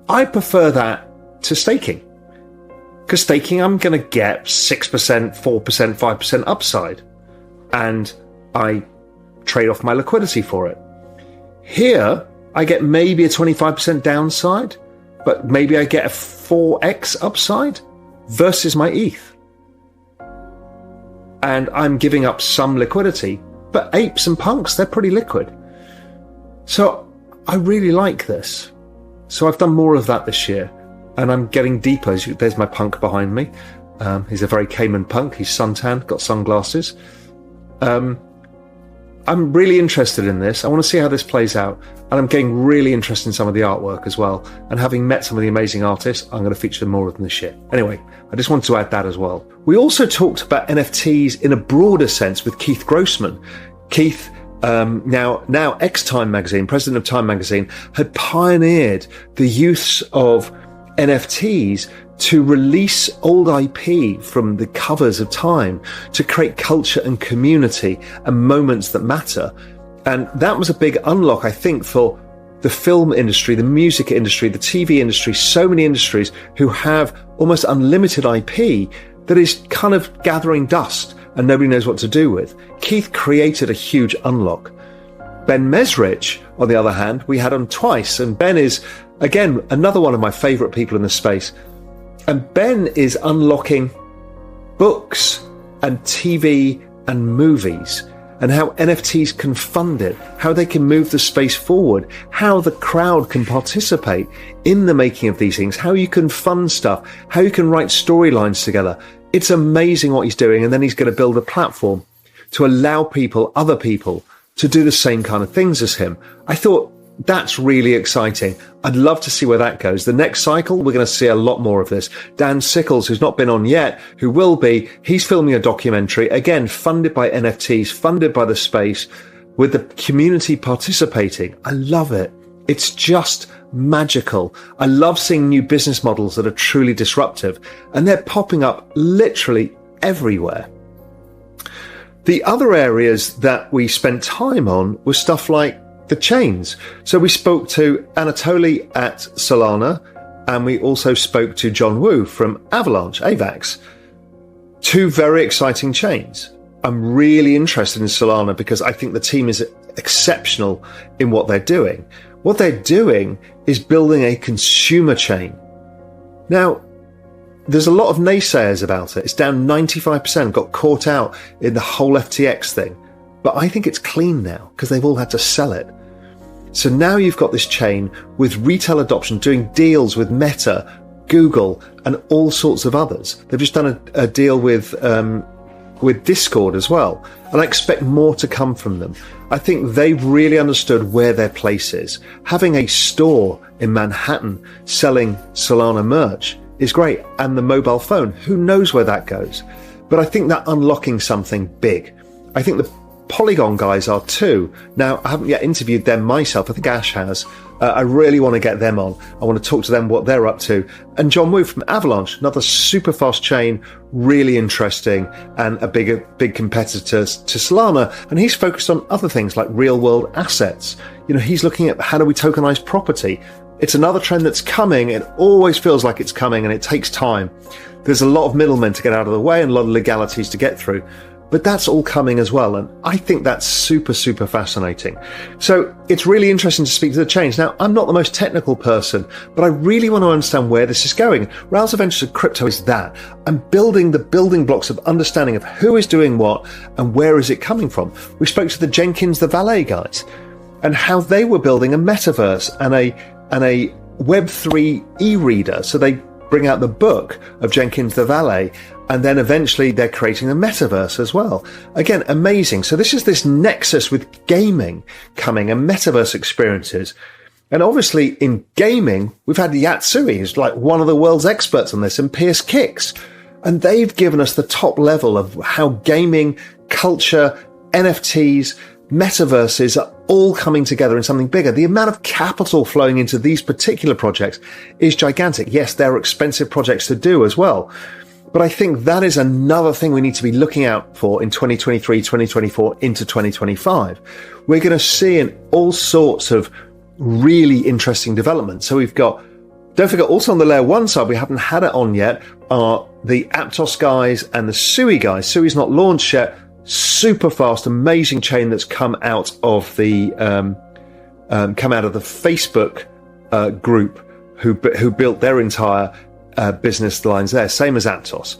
I prefer that to staking. Because staking, I'm going to get 6%, 4%, 5% upside. And I trade off my liquidity for it. Here, I get maybe a 25% downside, but maybe I get a 4x upside versus my ETH. And I'm giving up some liquidity, but apes and punks, they're pretty liquid. So I really like this. So I've done more of that this year, and I'm getting deeper. There's my punk behind me. He's a very Cayman punk. He's suntan, got sunglasses. I'm really interested in this. I want to see how this plays out. And I'm getting really interested in some of the artwork as well. And having met some of the amazing artists, I'm going to feature them more of them this year. Anyway, I just wanted to add that as well. We also talked about NFTs in a broader sense with Keith Grossman. Keith, now ex-Time magazine, president of Time magazine, had pioneered the use of NFTs to release old IP from the covers of Time to create culture and community and moments that matter. And that was a big unlock, I think, for the film industry, the music industry, the TV industry, so many industries who have almost unlimited IP that is kind of gathering dust and nobody knows what to do with. Keith created a huge unlock. Ben Mesrich, on the other hand, we had on twice, and Ben is, again, another one of my favorite people in the space. And Ben is unlocking books and TV and movies, and how NFTs can fund it, how they can move the space forward, how the crowd can participate in the making of these things, how you can fund stuff, how you can write storylines together. It's amazing what he's doing. And then he's going to build a platform to allow people, other people, to do the same kind of things as him. I thought, that's really exciting. I'd love to see where that goes. The next cycle, we're going to see a lot more of this. Dan Sickles, who's not been on yet, who will be, he's filming a documentary, again, funded by NFTs, funded by the space, with the community participating. I love it. It's just magical. I love seeing new business models that are truly disruptive, and they're popping up literally everywhere. The other areas that we spent time on was stuff like the chains. So we spoke to Anatoly at Solana, and we also spoke to John Wu from Avalanche, AVAX. Two very exciting chains. I'm really interested in Solana because I think the team is exceptional in what they're doing. What they're doing is building a consumer chain. Now, there's a lot of naysayers about it. It's down 95%, got caught out in the whole FTX thing. But I think it's clean now because they've all had to sell it. So now you've got this chain with retail adoption, doing deals with Meta, Google, and all sorts of others. They've just done a deal with Discord as well. And I expect more to come from them. I think they've really understood where their place is. Having a store in Manhattan selling Solana merch is great. And the mobile phone, who knows where that goes? But I think that unlocking something big. I think the Polygon guys are too. Now, I haven't yet interviewed them myself. I think Ash has. I really want to get them on. I want to talk to them what they're up to. And John Wu from Avalanche, another super fast chain, really interesting, and a big competitor to Solana. And he's focused on other things like real world assets. You know, he's looking at how do we tokenize property. It's another trend that's coming. It always feels like it's coming, and it takes time. There's a lot of middlemen to get out of the way and a lot of legalities to get through. But that's all coming as well, and I think that's super fascinating. So it's really interesting to speak to the chains. Now, I'm not the most technical person, but I really want to understand where this is going. Raoul's Adventures of Crypto is that. I'm building the building blocks of understanding of who is doing what and where is it coming from. We spoke to the Jenkins the Valet guys and how they were building a metaverse and a Web3 e-reader. So they bring out the book of Jenkins the Valet, and then eventually they're creating a metaverse as well. Again, amazing. So this is this nexus with gaming coming and metaverse experiences. And obviously in gaming, we've had Yatsui, who's like one of the world's experts on this, and Pierce Kicks. And they've given us the top level of how gaming, culture, NFTs, metaverses are all coming together in something bigger. The amount of capital flowing into these particular projects is gigantic. Yes, they're expensive projects to do as well. But I think that is another thing we need to be looking out for in 2023, 2024, into 2025. We're going to see in all sorts of really interesting developments. So we've got Don't forget, also on the layer 1 side, we haven't had it on yet, are the Aptos guys and the Sui guys. Sui's not launched yet. Super fast, amazing chain that's come out of the Facebook group who built their entire business lines there, same as Aptos.